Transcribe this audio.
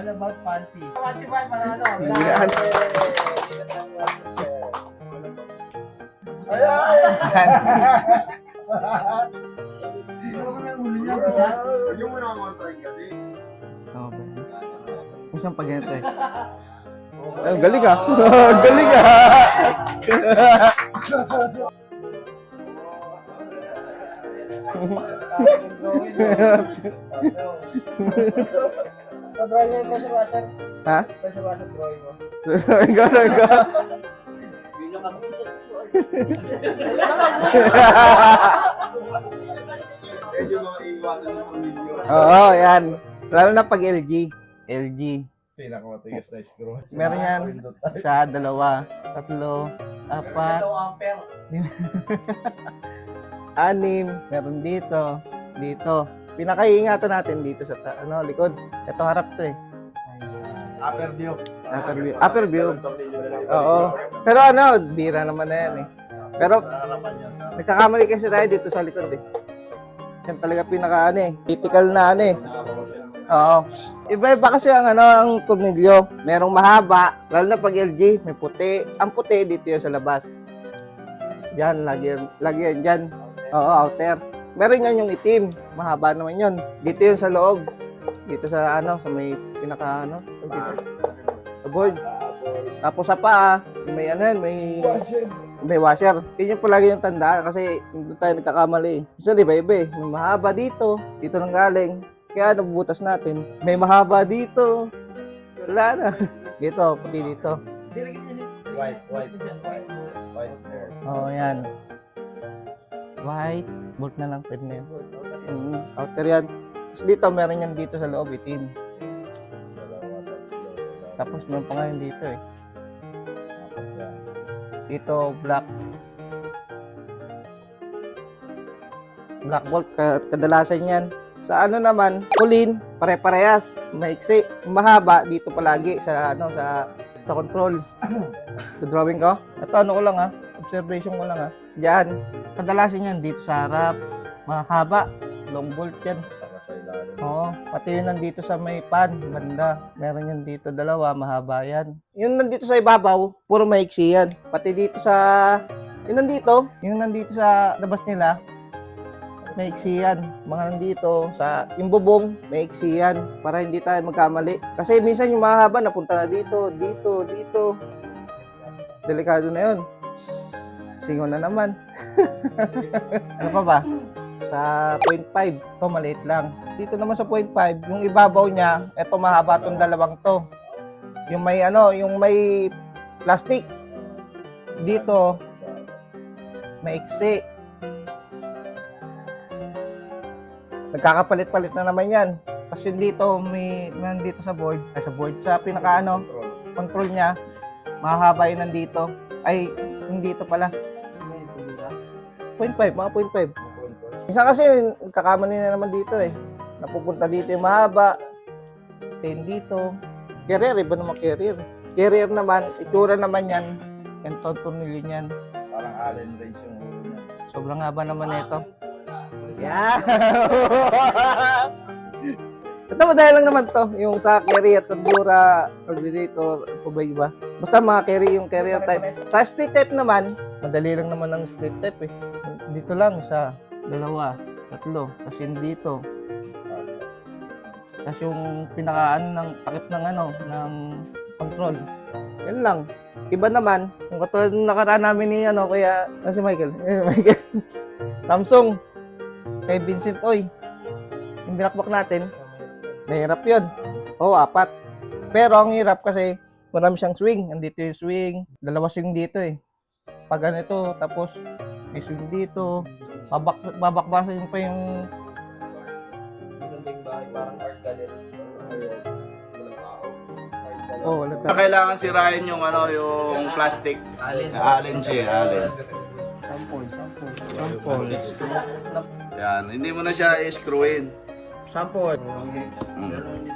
All about panty. Panty ba? Manalo. Yan. Hindi ko na ulo niya isa. Yung muna ako try kasi. Oo ba? Isang pag ganito eh. Ay, galing ka. Galing ka. Drawing mo yung pressure washer. Ha? Pressure washer drawing mo. Galing ka. Yun yung kabutas ko. Medyo mga iiwasan ng pang-video. Oo, yan. Lalo na pag LG. LG. Pinakamatigas na screw. Meron yan. Isa, dalawa, tatlo, apat, 2 ampere. 6. Meron dito. Dito. Pinakaingatan natin dito sa likod. Ito harap to eh. Upper view. Upper view. Upper view. Oo. Pero bira naman na yan eh. Pero Sa harapan yan. nagkakamali kasi tayo dito sa likod eh. Yan talaga pinaka typical na eh. Oo. Iba-iba kasi ang tornilyo. Merong mahaba, lalo na pag LG, may puti. Ang puti dito yun sa labas. Diyan, lagi yan dyan. Oo, outer. Meron yan yung itim. Mahaba naman yun. Dito yun sa loob. Dito sa sa may pinaka dito. Sa board. Tapos sa paa, may may washer. Yun yung palagi yung tanda kasi hindi tayo nagkakamali. So, iba-iba eh. May mahaba dito. Dito nang galing. Kaya nabubutas natin. May mahaba dito. Wala na. Dito, puti dito. White. Oo, yan. White. Bolt na lang pwede na yan. Outer yan. Tapos dito, meron yan dito sa loob, itim. Tapos meron pa ngayon dito eh. Dito, black. Black bolt, kadalasan yan. Sa naman, kulin, pare-parehas, maiksi, mahaba dito palagi sa sa control. To drawing ko. Ito ko lang observation ko lang Diyan, kadalasan yan dito sa harap, mahaba, long bolt yan. Oo, pati yun nandito sa may pan, banda. Meron yan dito, dalawa, mahaba yan. Yung nandito sa ibabaw, puro maiksi yan. Pati dito sa, yung nandito sa labas nila, maiksi yan. Mga nandito, yung bubong, maiksi yan. Para hindi tayo magkamali. Kasi minsan yung mahaba, napunta na dito. Delikado na yun. Singon na naman. Ano pa ba? Sa 0.5, ito maliit lang. Dito naman sa 0.5, yung ibabaw niya, ito mahaba itong dalawang to. Yung may yung may plastic. Dito, maiksi. Nagkakapalit-palit na naman yan. Kasi dito, may dito sa board, sa pinaka control niya, mahaba yun nandito. Ay, hindi dito pala. 0.5, mga 0.5. Minsan kasi, kakamali na naman dito eh. Napupunta dito yung mahaba. 10 dito. Carrier, iba naman carrier. Carrier naman, itsura naman yan. Yan, tornilyo niyan. Parang Allen wrench yung ulo niya. Sobrang haba naman nito. Yeah! Ito, madali lang naman to. Yung sa carrier, turbura, carburetor, iba. Basta mga yung carrier type. Sa split type naman, madali lang naman ang split type eh. Dito lang, isa, dalawa, tatlo. Tapos yun dito. Tapos yung pinaka ng takip ng control. Yan lang. Iba naman, kung katulad ng nakaraan namin ni kaya, si Michael. Samsung. Kay Vincent Oy. Yung binakbak natin, mahirap yun. Oo, 4. Pero ang hirap kasi marami siyang swing. Andito yung swing. 2 swing dito eh. Pag ganito, tapos may swing dito. Babakbasan pa yung Parang art gallery. oh, wala tayo. Kailangan sirain yung yung plastic. Allen siya, Allen. Sample. Yan, hindi mo na siya i-screwin. Sample. Mm.